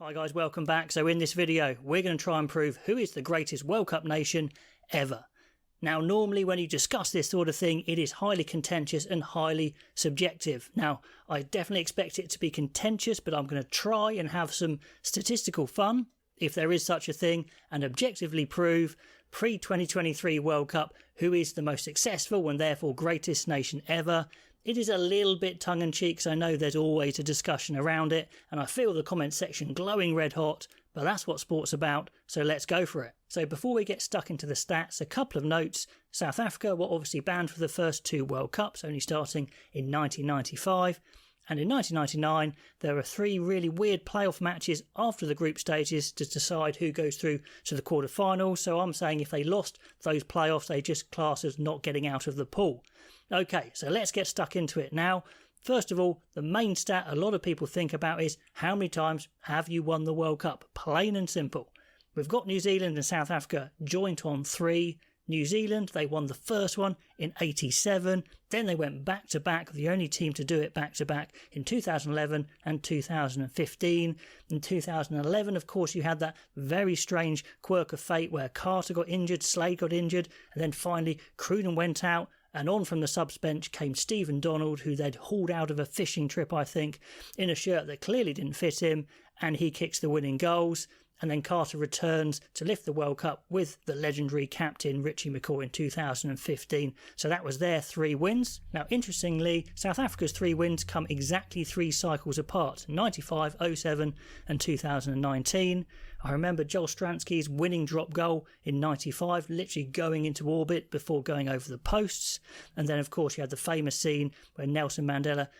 Hi guys, welcome back. So in this video, we're going to try and prove who is the greatest World Cup nation ever. Now, normally when you discuss this sort of thing, it is highly contentious and highly subjective. Now, I definitely expect it to be contentious, but I'm going to try and have some statistical fun, if there is such a thing, and objectively prove pre-2023 World Cup who is the most successful and therefore greatest nation ever. It is a little bit tongue-in-cheek, so I know there's always a discussion around it, and I feel the comment section glowing red hot, but that's what sport's about, so let's go for it. So before we get stuck into the stats, a couple of notes. South Africa were obviously banned for the first two World Cups, only starting in 1995. And in 1999, there were three really weird playoff matches after the group stages to decide who goes through to the quarterfinals. So I'm saying if they lost those playoffs, they just class as not getting out of the pool. Okay, so let's get stuck into it now. First of all, the main stat a lot of people think about is how many times have you won the World Cup? Plain and simple. We've got New Zealand and South Africa joint on 3. New Zealand, they won the first one in 87, then they went back to back, the only team to do it back to back in 2011 and 2015. In 2011, of course, you had that very strange quirk of fate where Carter got injured, Slade got injured, and then finally Cruden went out, and on from the subs bench came Stephen Donald, who they'd hauled out of a fishing trip, I think, in a shirt that clearly didn't fit him, and he kicks the winning goals. And then Carter returns to lift the World Cup with the legendary captain Richie McCaw in 2015. So that was their 3 wins. Now, interestingly, South Africa's 3 wins come exactly 3 cycles apart, 95, 07 and 2019. I remember Joel Stransky's winning drop goal in 95, literally going into orbit before going over the posts. And then, of course, you had the famous scene where Nelson Mandela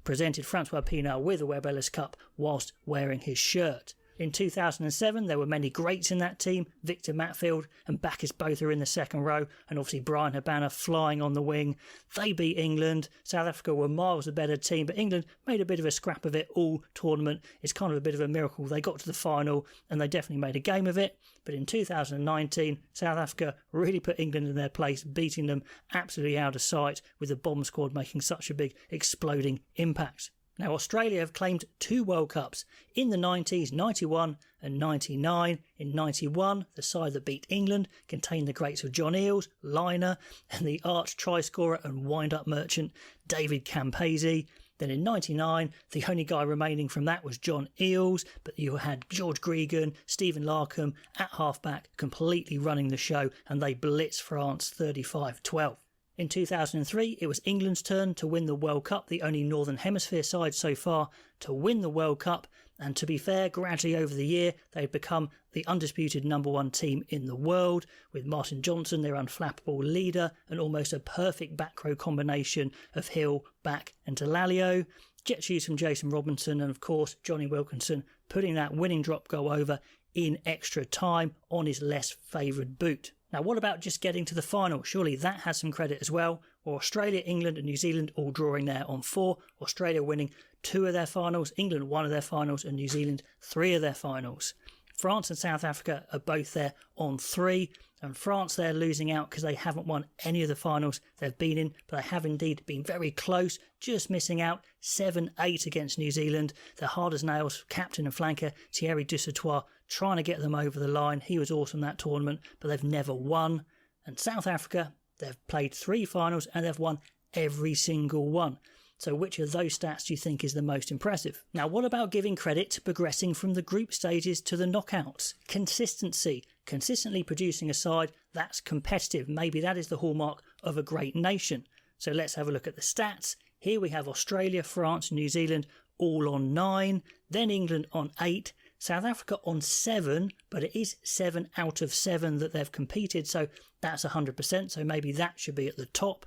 presented Francois Pienaar with a Webb Ellis Cup whilst wearing his shirt. In 2007, there were many greats in that team. Victor Matfield and Bacchus both are in the second row, and obviously Brian Habana flying on the wing. They beat England. South Africa were miles a better team, but England made a bit of a scrap of it all tournament. It's kind of a bit of a miracle. They got to the final, and they definitely made a game of it. But in 2019, South Africa really put England in their place, beating them absolutely out of sight, with the bomb squad making such a big exploding impact. Now, Australia have claimed 2 World Cups in the 90s, 91 and 99. In 91, the side that beat England contained the greats of John Eales, Liner, and the arch try-scorer and wind-up merchant David Campese. Then in 99, the only guy remaining from that was John Eales, but you had George Gregan, Stephen Larkham at halfback, completely running the show, and they blitzed France 35-12. In 2003, it was England's turn to win the World Cup, the only Northern Hemisphere side so far to win the World Cup. And to be fair, gradually over the year, they'd become the undisputed #1 team in the world, with Martin Johnson, their unflappable leader, and almost a perfect back row combination of Hill, Back and Delalio. Jet shoes from Jason Robinson, and of course, Johnny Wilkinson putting that winning drop goal over in extra time on his less favoured boot. Now, what about just getting to the final? Surely that has some credit as well. Or Australia, England and New Zealand all drawing there on 4. Australia winning 2 of their finals, England 1 of their finals and New Zealand 3 of their finals. France and South Africa are both there on 3, and France they're losing out because they haven't won any of the finals they've been in, but they have indeed been very close, just missing out 7-8 against New Zealand. They're hard as nails, captain and flanker Thierry Dusautoir trying to get them over the line. He was awesome that tournament, but they've never won. And South Africa, they've played 3 finals and they've won every single one. So which of those stats do you think is the most impressive? Now, what about giving credit to progressing from the group stages to the knockouts? Consistency. Consistently producing a side that's competitive. Maybe that is the hallmark of a great nation. So let's have a look at the stats. Here we have Australia, France, New Zealand all on 9. Then England on 8. South Africa on 7, but it is 7 out of 7 that they've competed, so that's 100%, so maybe that should be at the top.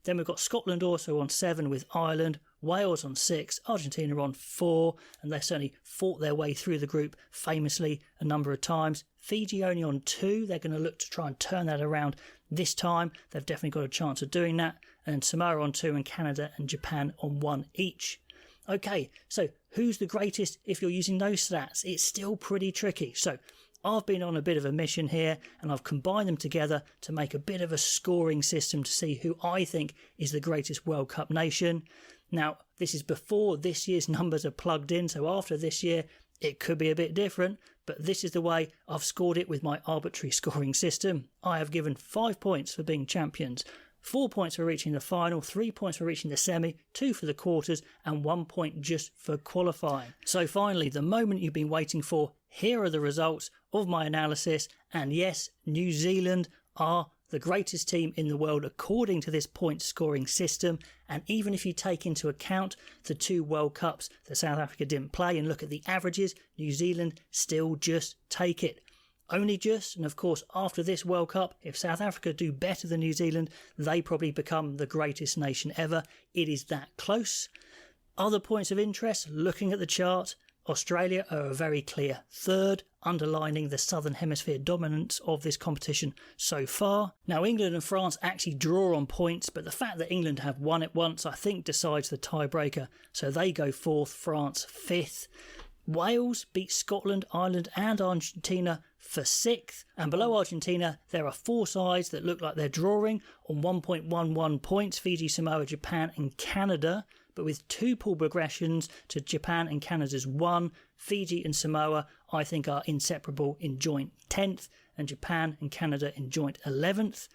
Then we've got Scotland also on 7 with Ireland, Wales on 6, Argentina on 4, and they certainly fought their way through the group famously a number of times. Fiji only on 2, they're going to look to try and turn that around this time. They've definitely got a chance of doing that. And then Samoa on 2 and Canada and Japan on 1 each. Okay, so who's the greatest if you're using those stats? It's still pretty tricky. So I've been on a bit of a mission here and I've combined them together to make a bit of a scoring system to see who I think is the greatest World Cup nation. Now, this is before this year's numbers are plugged in, so after this year, It could be a bit different, but this is the way I've scored it with my arbitrary scoring system. I have given 5 points for being champions, 4 points for reaching the final, 3 points for reaching the semi, 2 for the quarters, and 1 point just for qualifying. So finally, the moment you've been waiting for, here are the results of my analysis. And yes, New Zealand are the greatest team in the world according to this point scoring system. And even if you take into account the 2 World Cups that South Africa didn't play and look at the averages, New Zealand still just take it. Only just, and of course after this World Cup, if South Africa do better than New Zealand, they probably become the greatest nation ever. It is that close. Other points of interest, looking at the chart, Australia are a very clear third, underlining the Southern Hemisphere dominance of this competition so far. Now, England and France actually draw on points, but the fact that England have won it once, I think, decides the tiebreaker. So they go 4th, France 5th. Wales beat Scotland, Ireland and Argentina for 6th. And below Argentina, there are 4 sides that look like they're drawing on 1.11 points, Fiji, Samoa, Japan and Canada. But with 2 pool progressions to Japan and Canada's 1, Fiji and Samoa, I think, are inseparable in joint 10th, and Japan and Canada in joint 11th.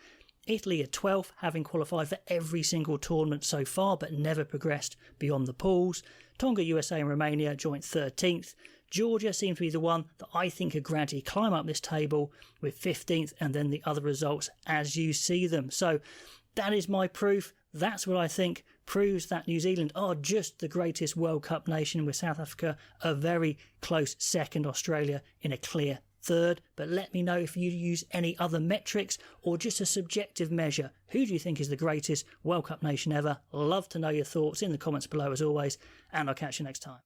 Italy are 12th, having qualified for every single tournament so far, but never progressed beyond the pools. Tonga, USA and Romania joint 13th. Georgia seems to be the one that I think could gradually climb up this table with 15th, and then the other results as you see them. So that is my proof. That's what I think proves that New Zealand are just the greatest World Cup nation, with South Africa a very close second, Australia in a clear third. But let me know if you use any other metrics or just a subjective measure. Who do you think is the greatest World Cup nation ever? Love to know your thoughts in the comments below as always, and I'll catch you next time.